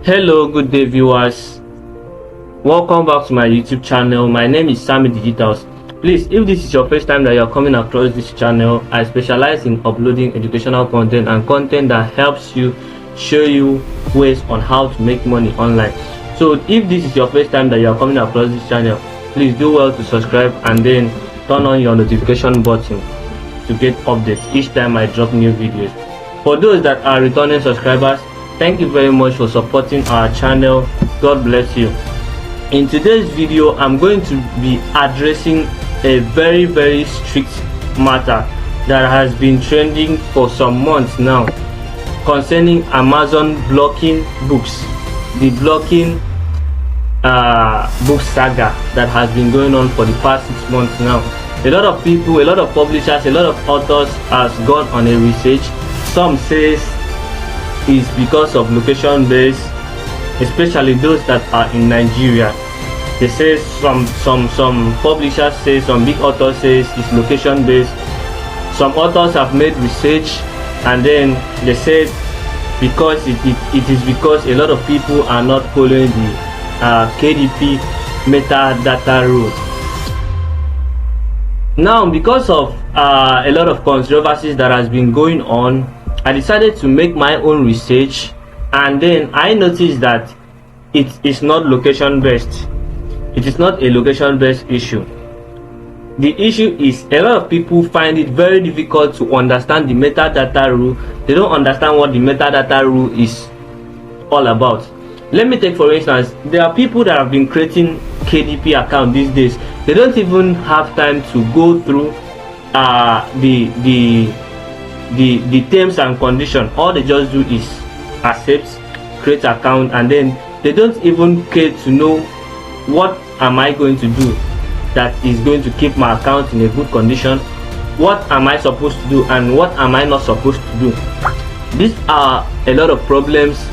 Hello, good day viewers. Welcome back to my YouTube channel. My name is Sammy Digitals. Please, if this is your first time that you are coming across this channel, I specialize in uploading educational content and content that helps you, show you ways on how to make money online. So if this is your first time that you are coming across this channel, please do well to subscribe and then turn on your notification button to get updates each time I drop new videos. For those that are returning subscribers, thank you very much for supporting our channel. God bless you. In today's video, I'm going to be addressing a very strict matter that has been trending for some months now concerning Amazon blocking books, the blocking book saga that has been going on for the past 6 months now. A lot of people, a lot of publishers, a lot of authors has gone on a research. Some says is because of location based, especially those that are in Nigeria. They say some publishers say, some big authors says it's location based. Some authors have made research and then they said because it is because a lot of people are not following the KDP metadata rule. Now, because of a lot of controversies that has been going on, I decided to make my own research, and then I noticed that it is not location based. It is not a location based issue. The issue is a lot of people find it very difficult to understand the metadata rule. They don't understand what the metadata rule is all about. Let me take for instance, there are people that have been creating KDP account these days. They don't even have time to go through the terms and conditions. All they just do is accept, create account, and then they don't even care to know what am I going to do that is going to keep my account in a good condition. What am I supposed to do and what am I not supposed to do? These are a lot of problems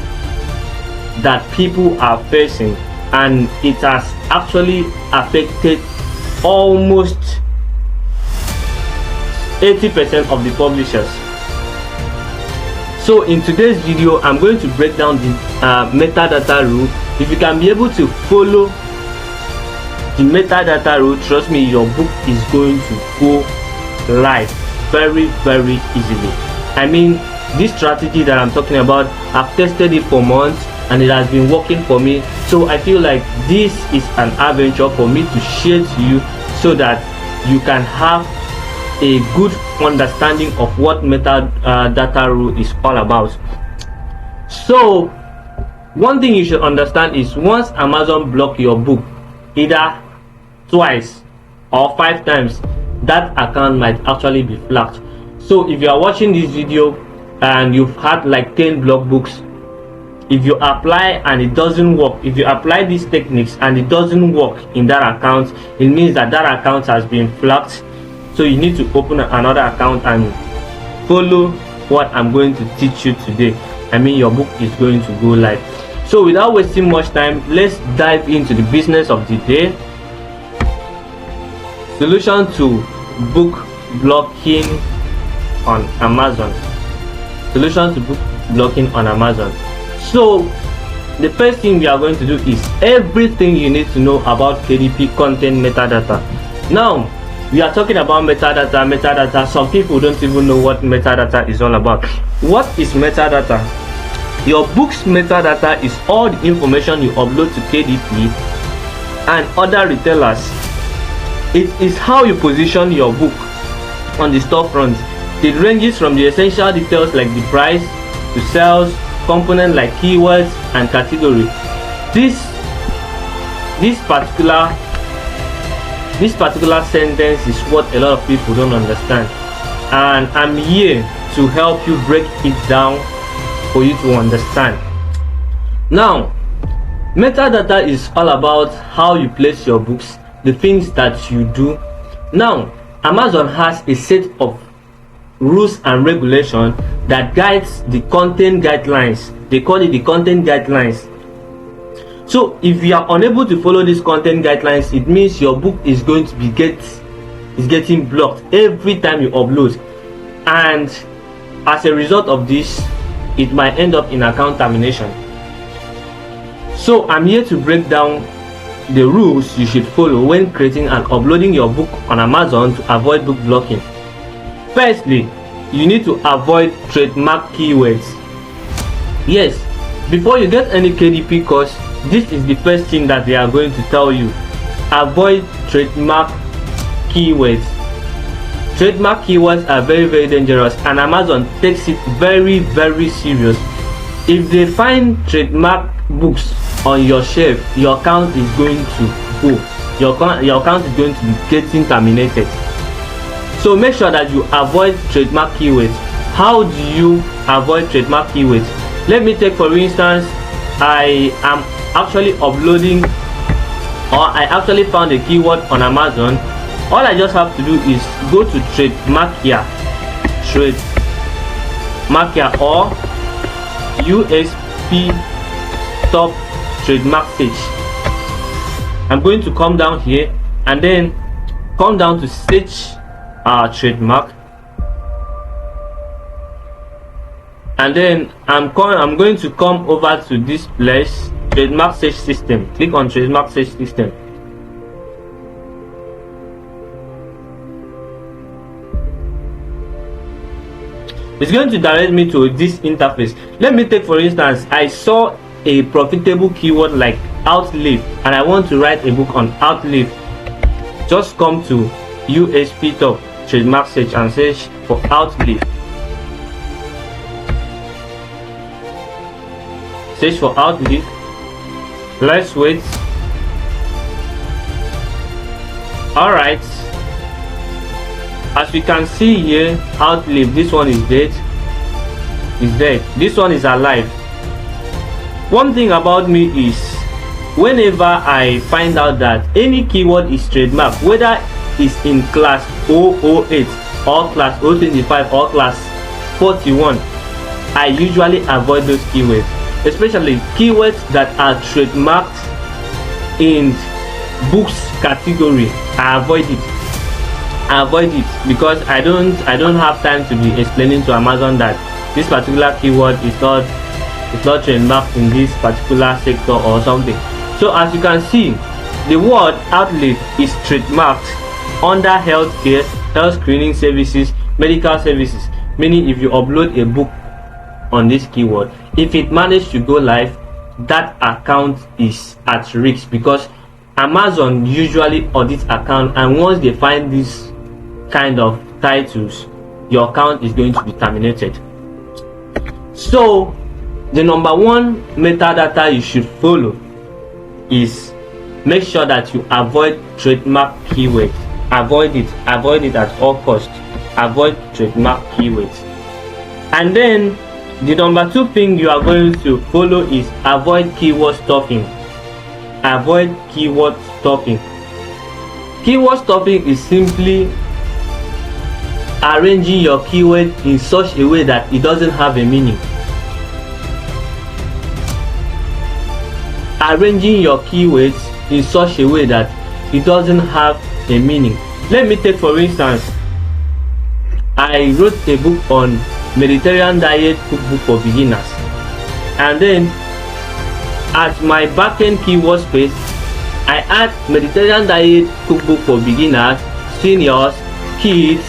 that people are facing, and it has actually affected almost 80% of the publishers. So in today's video, I'm going to break down the metadata rule. If you can be able to follow the metadata rule, trust me, your book is going to go live very easily. I mean, this strategy that I'm talking about, I've tested it for months and it has been working for me. So I feel like this is an adventure for me to share to you so that you can have a good understanding of what metadata rule is all about. So one thing you should understand is once Amazon block your book either twice or 5 times, that account might actually be flagged. So if you are watching this video and you've had like 10 block books, if you apply and it doesn't work, if you apply these techniques and it doesn't work in that account, it means that that account has been flagged. So you need to open another account and follow what I'm going to teach you today. I mean, your book is going to go live. So without wasting much time, let's dive into the business of the day. Solution to book blocking on Amazon. Solution to book blocking on Amazon. So the first thing we are going to do is everything you need to know about KDP content metadata. Now we are talking about metadata. Some people don't even know what metadata is all about. What is metadata? Your book's metadata is all the information you upload to KDP and other retailers. It is how you position your book on the storefront. It ranges from the essential details like the price to sales, components like keywords and category. This particular sentence is what a lot of people don't understand, and I'm here to help you break it down for you to understand. Now, metadata is all about how you place your books, the things that you do. Now, Amazon has a set of rules and regulations that guides the content guidelines. They call it the content guidelines. So if you are unable to follow these content guidelines, it means your book is going to be getting blocked every time you upload, and as a result of this, it might end up in account termination. So I'm here to break down the rules you should follow when creating and uploading your book on Amazon to avoid book blocking. Firstly, you need to avoid trademark keywords. Yes, before you get any KDP course, this is the first thing that they are going to tell you. Avoid trademark keywords. Trademark keywords are very dangerous, and Amazon takes it very serious. If they find trademark books on your shelf, your account is going to go. Your account is going to be getting terminated. So make sure that you avoid trademark keywords. How do you avoid trademark keywords? Let me take for instance, I am actually uploading, or I actually found a keyword on Amazon. All I just have to do is go to Trademarkia or USP top trademark search. I'm going to come down here and then come down to search trademark, and then I'm going to come over to this place, trademark search system. Click on trademark search system. It's going to direct me to this interface. Let me take for instance, I saw a profitable keyword like outlive, and I want to write a book on outlive. Just come to USP top trademark search and search for outlive. Search for outlive. Let's wait. Alright, as we can see here, outlive, this one is dead. This one is alive. One thing about me is, whenever I find out that any keyword is trademark, whether it's in class 008 or class 025 or class 41, I usually avoid those keywords, especially keywords that are trademarked in books category. I avoid it because I don't have time to be explaining to Amazon that this particular keyword is not trademarked in this particular sector or something. So as you can see, the word outlive is trademarked under healthcare, health screening services, medical services, meaning if you upload a book on this keyword, if it managed to go live, that account is at risk, because Amazon usually audits account, and once they find this kind of titles, your account is going to be terminated. So the number one metadata you should follow is make sure that you avoid trademark keywords. Avoid it at all costs. Avoid trademark keywords. And then the number two thing you are going to follow is avoid keyword stuffing. Avoid keyword stuffing. Keyword stuffing is simply arranging your keyword in such a way that it doesn't have a meaning. Arranging your keywords in such a way that it doesn't have a meaning. Let me take for instance, I wrote a book on Mediterranean diet cookbook for beginners, and then at my backend keyword space I add Mediterranean diet cookbook for beginners, seniors, kids,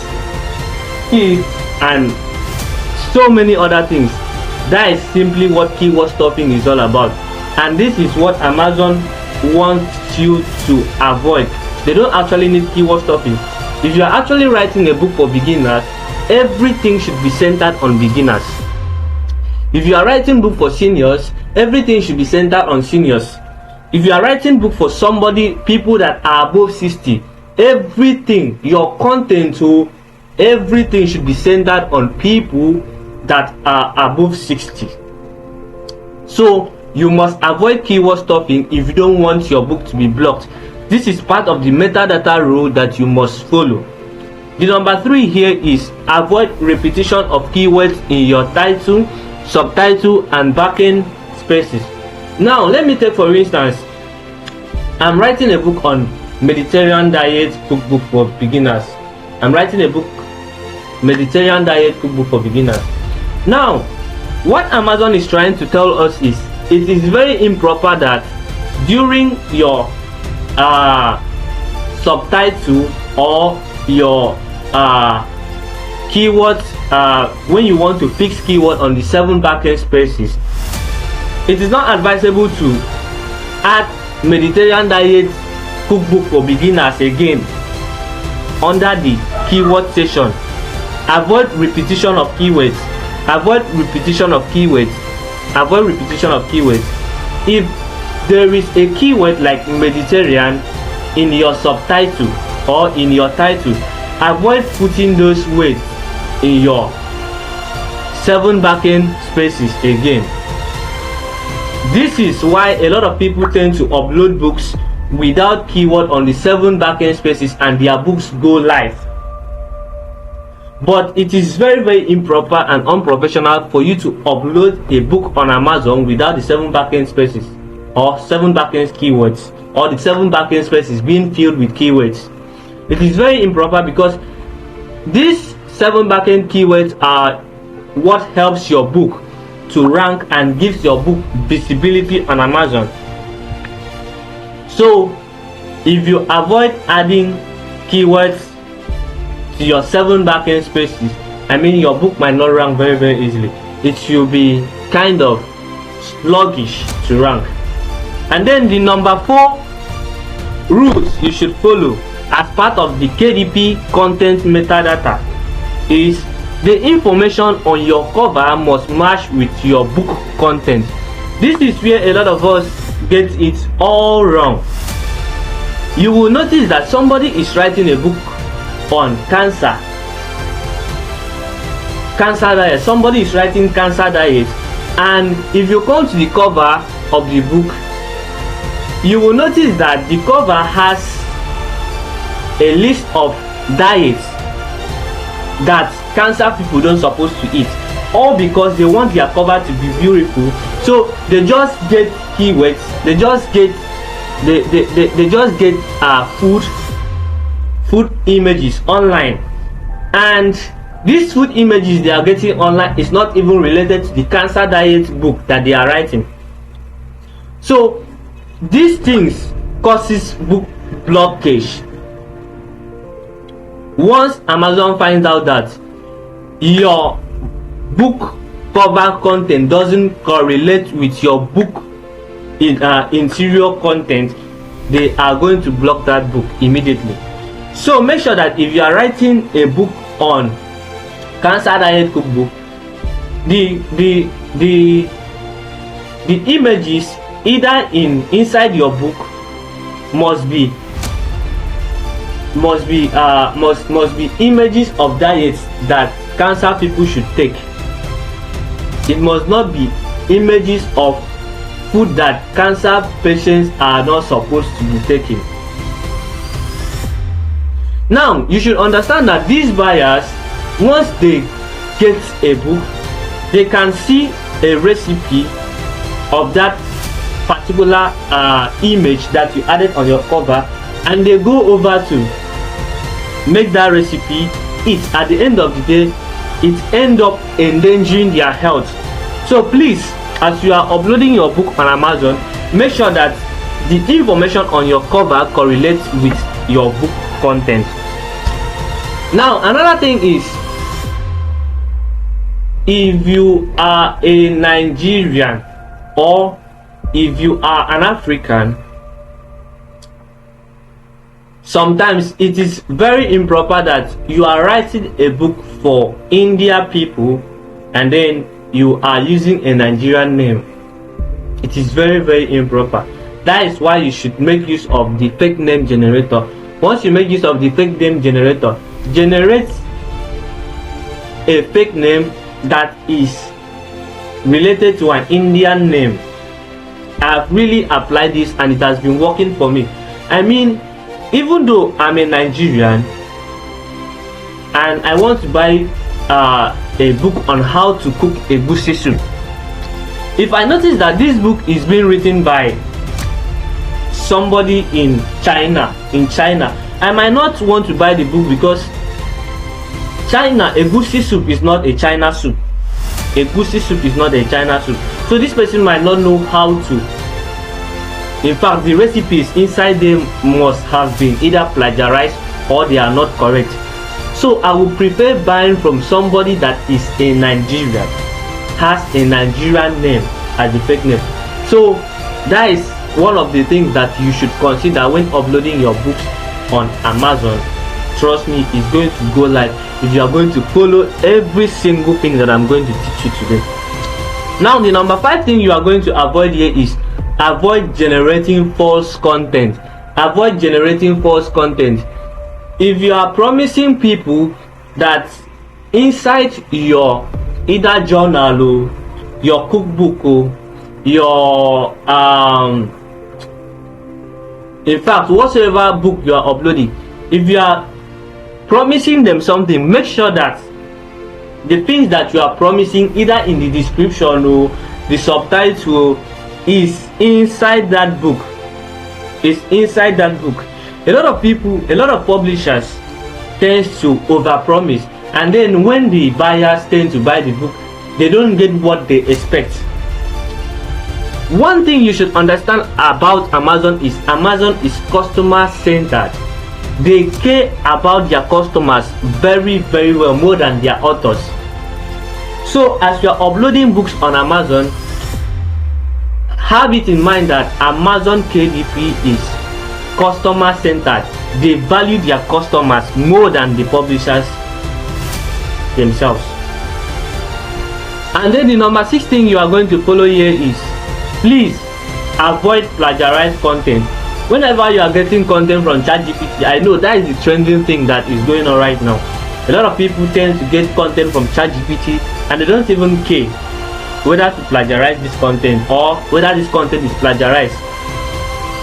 and so many other things. That is simply what keyword stuffing is all about, and this is what Amazon wants you to avoid. They don't actually need keyword stuffing. If you are actually writing a book for beginners, everything should be centered on beginners. If you are writing book for seniors, everything should be centered on seniors. If you are writing book for people that are above 60, everything, your content, everything should be centered on people that are above 60. So you must avoid keyword stuffing if you don't want your book to be blocked. This is part of the metadata rule that you must follow. The number three here is avoid repetition of keywords in your title, subtitle, and backend spaces. Now let me take for instance, I'm writing a book on Mediterranean diet cookbook for beginners. Mediterranean diet cookbook for beginners. Now what Amazon is trying to tell us is it is very improper that during your subtitle or your keywords, when you want to fix keyword on the 7 backend spaces, it is not advisable to add Mediterranean diet cookbook for beginners again under the keyword section. Avoid repetition of keywords. Avoid repetition of keywords. Avoid repetition of keywords. If there is a keyword like Mediterranean in your subtitle or in your title, avoid putting those words in your 7 backend spaces again. This is why a lot of people tend to upload books without keyword on the 7 backend spaces and their books go live. But it is very improper and unprofessional for you to upload a book on Amazon without the 7 backend spaces or 7 backend keywords, or the 7 backend spaces being filled with keywords. It is very improper because these 7 backend keywords are what helps your book to rank and gives your book visibility on Amazon. So if you avoid adding keywords to your 7 backend spaces, I mean your book might not rank very easily. It should be kind of sluggish to rank. And then the number 4 rules you should follow as part of the KDP content metadata is the information on your cover must match with your book content. This is where a lot of us get it all wrong. You will notice that somebody is writing a book on cancer diet. Somebody is writing cancer diet, and if you come to the cover of the book, you will notice that the cover has a list of diets that cancer people don't supposed to eat, all because they want their cover to be beautiful. So they just get keywords, they just get food images online, and these food images they are getting online is not even related to the cancer diet book that they are writing. So these things causes book blockage. Once Amazon finds out that your book cover content doesn't correlate with your book interior content, they are going to block that book immediately. So make sure that if you are writing a book on cancer diet cookbook, the images either inside your book must be images of diets that cancer people should take. It must not be images of food that cancer patients are not supposed to be taking. Now you should understand that these buyers, once they get a book, they can see a recipe of that particular image that you added on your cover, and they go over to make that recipe eat. At the end of the day, it ends up endangering their health. So please, as you are uploading your book on Amazon, make sure that the information on your cover correlates with your book content. Now another thing is, if you are a Nigerian or if you are an African, sometimes it is very improper that you are writing a book for India people and then you are using a Nigerian name. It is very improper. That is why you should make use of the fake name generator. Once you make use of the fake name generator, generate a fake name that is related to an Indian name. I have really applied this and it has been working for me. I mean, even though I'm a Nigerian and I want to buy a book on how to cook egusi soup, if I notice that this book is being written by somebody in China, I might not want to buy the book, because egusi soup is not a China soup. Egusi soup is not a China soup. So this person might not know how to. In fact, the recipes inside them must have been either plagiarized or they are not correct. So I would prefer buying from somebody that is in Nigeria, has a Nigerian name as the fake name. So that is one of the things that you should consider when uploading your books on Amazon. Trust me, it's going to go live if you are going to follow every single thing that I'm going to teach you today. Now, the number 5 thing you are going to avoid here is avoid generating false content. Avoid generating false content. If you are promising people that inside your either journal, your cookbook, your in fact whatsoever book you are uploading, if you are promising them something, make sure that the things that you are promising, either in the description or the subtitle, is inside that book. Is inside that book. A lot of people, a lot of publishers tends to overpromise, and then when the buyers tend to buy the book, they don't get what they expect. One thing you should understand about Amazon is customer centered. They care about their customers very well, more than their authors. So as you are uploading books on Amazon, have it in mind that Amazon KDP is customer centered. They value their customers more than the publishers themselves. And then the number 6 thing you are going to follow here is, please avoid plagiarized content. Whenever you are getting content from ChatGPT, I know that is the trending thing that is going on right now. A lot of people tend to get content from ChatGPT and they don't even care whether to plagiarize this content or whether this content is plagiarized.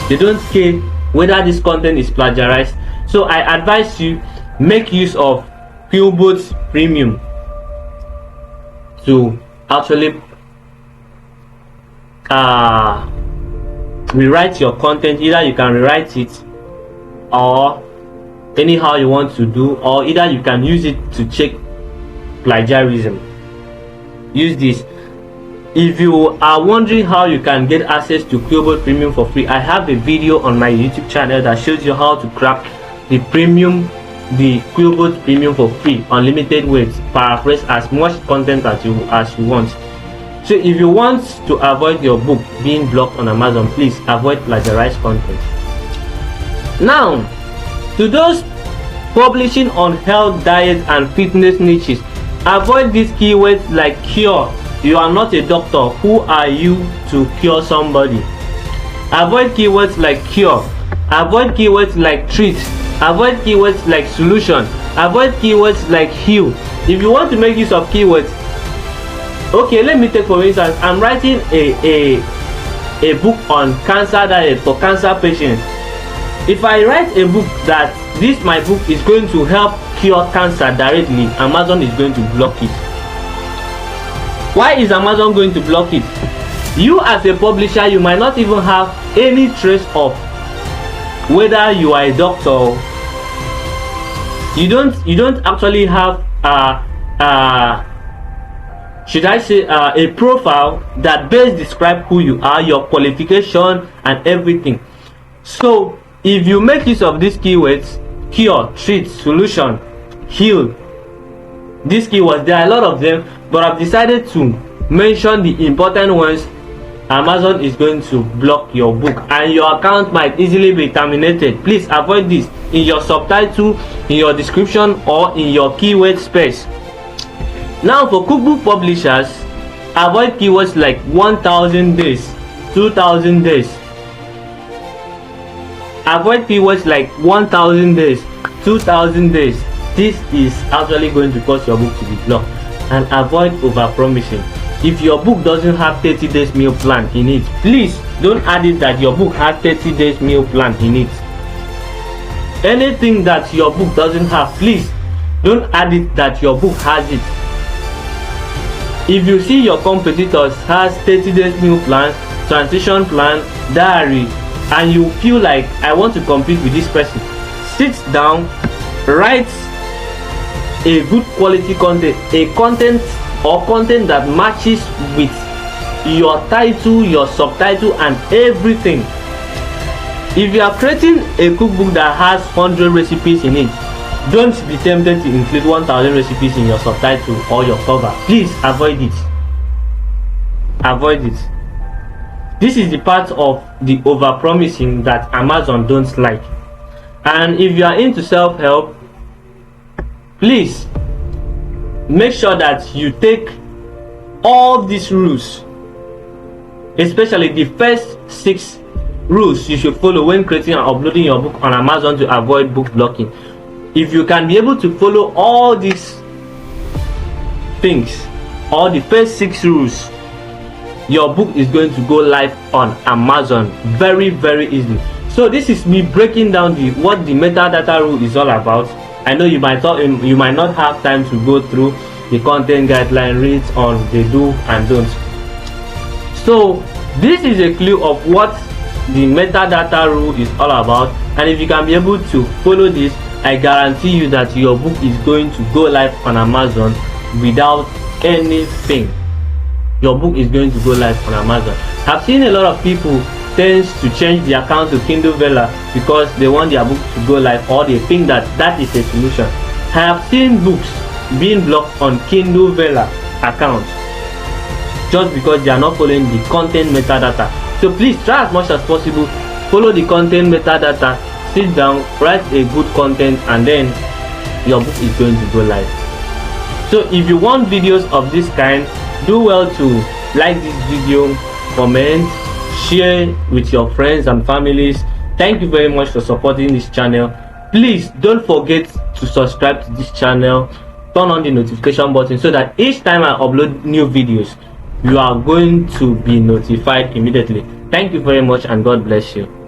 They don't care whether this content is plagiarized. So I advise you, make use of Quillbot Premium to actually rewrite your content. Either you can rewrite it or anyhow you want to do, or either you can use it to check plagiarism. Use this. If you are wondering how you can get access to Quillbot Premium for free, I have a video on my YouTube channel that shows you how to crack the Quillbot Premium for free, unlimited ways, paraphrase as much content as you want. So if you want to avoid your book being blocked on Amazon, please avoid plagiarized content. Now, to those publishing on health, diet and fitness niches, avoid these keywords like cure. You are not a doctor. Who are you to cure somebody? Avoid keywords like cure. Avoid keywords like treat. Avoid keywords like solution. Avoid keywords like heal. If you want to make use of keywords, okay, let me take for instance, I'm writing a book on cancer diet for cancer patients. If I write a book that my book is going to help cure cancer directly, Amazon is going to block it. Why is Amazon going to block it? You as a publisher, you might not even have any trace of whether you are a doctor. You don't actually have should I say a profile that best describe who you are, your qualification and everything. So if you make use of these keywords, cure, treat, solution, heal, these keywords, there are a lot of them, but I've decided to mention the important ones. Amazon is going to block your book and your account might easily be terminated. Please avoid this in your subtitle, in your description or in your keyword space. Now for cookbook publishers, avoid keywords like 1000 days, 2000 days. Avoid keywords like 1000 days, 2000 days. This is actually going to cause your book to be blocked. And avoid overpromising. If your book doesn't have 30 days meal plan in it, please don't add it that your book has 30 days meal plan in it. Anything that your book doesn't have, please don't add it that your book has it. If you see your competitors has 30 days meal plan, transition plan, diary, and you feel like I want to compete with this person, sit down, write a good quality content, a content or content that matches with your title, your subtitle, and everything. If you are creating a cookbook that has 100 recipes in it, don't be tempted to include 1000 recipes in your subtitle or your cover. Please avoid it. Avoid it. This is the part of the over promising that Amazon don't like. And if you are into self-help, please make sure that you take all these rules, especially the first 6 rules you should follow when creating and uploading your book on Amazon to avoid book blocking. If you can be able to follow all these things, or the first 6 rules, your book is going to go live on Amazon very easily. So this is me breaking down what the metadata rule is all about. I know you might not have time to go through the content guideline, reads on the do and don't. So this is a clue of what the metadata rule is all about, and if you can be able to follow this, I guarantee you that your book is going to go live on Amazon without anything. Your book is going to go live on Amazon. I've seen a lot of people tends to change the account to Kindle Vella because they want their book to go live, or they think that that is a solution. I have seen books being blocked on Kindle Vella accounts just because they are not following the content metadata. So please try as much as possible, follow the content metadata, sit down, write a good content, and then your book is going to go live. So if you want videos of this kind, do well to like this video, comment, share with your friends and families. Thank you very much for supporting this channel. Please don't forget to subscribe to this channel, turn on the notification button so that each time I upload new videos, you are going to be notified immediately. Thank you very much, and God bless you.